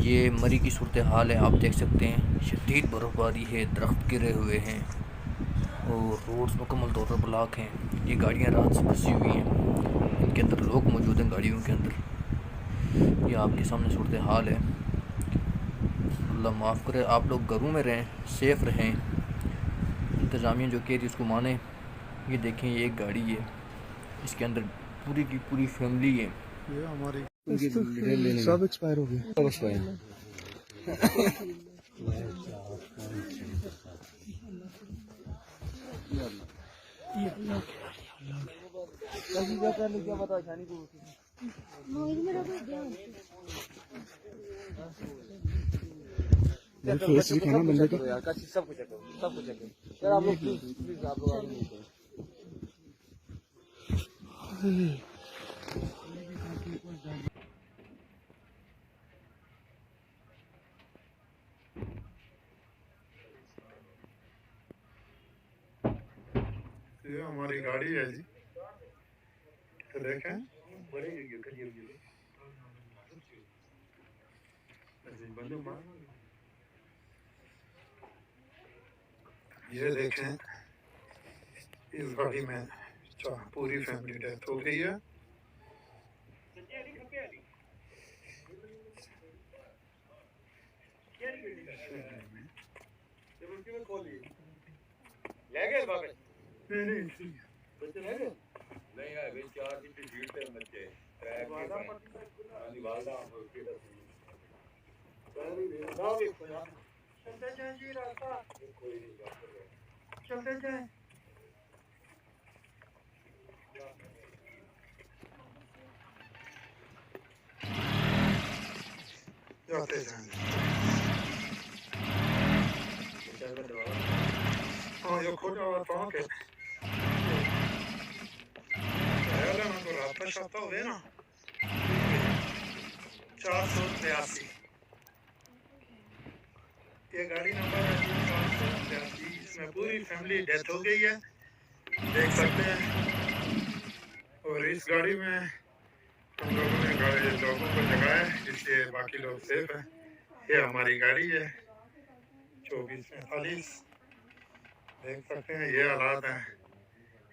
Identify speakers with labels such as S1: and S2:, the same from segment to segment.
S1: ये मरी की सूरत हाल है। आप देख सकते हैं शदीद बर्फ़बारी है, दरख्त गिरे हुए हैं और रोड्स मुकम्मल तौर पर ब्लॉक हैं। ये गाड़ियाँ रात से फंसी हुई हैं, इनके अंदर लोग मौजूद हैं गाड़ियों के अंदर। ये आपके सामने सूरत हाल है। अल्लाह माफ़ करे। आप लोग घरों में रहें, सेफ़ रहें, इंतज़ामिया जो कह रही है उसको माने। ये देखें, ये एक गाड़ी है, इसके अंदर पूरी की पूरी फैमिली है।
S2: ये हमारी
S3: सब एक्सपायर हो गए।
S1: सब एक्सपायर।
S3: फेस दिखाना बंदे का।
S2: सब कुछ यार आप लोग प्लीज आप लोग आगे नहीं। ये हमारी गाड़ी है जी, देखें ये देखें, इस गाड़ी में पूरी फैमिली डेथ हो गई है। नहीं यार, भाई चार की भीड़ पे बच्चे ट्रैक के वाली वाला चलते जाए जी, रास्ता चलते जाए। जाते जाएंगे। हाँ, ये खोटा हुआ तो के पहले ना तो रास्ता शाता हुए ना 483। ये गाड़ी नंबर है 483। इसमें पूरी फैमिली डेथ हो गई है, देख सकते हैं। और इस गाड़ी में हम लोगों ने लोगों को जगाया है, जिससे बाकी लोग सेफ हैं। ये हमारी गाड़ी है 2445। देख सकते हैं ये हालात हैं।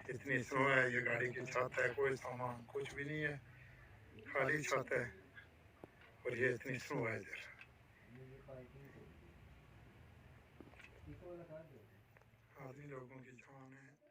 S2: इतनी स्नो है, ये गाड़ी की छत है, कोई सामान कुछ भी नहीं है, खाली छत है। और ये इतनी स्नो है इधर। आदमी लोगों की जान है।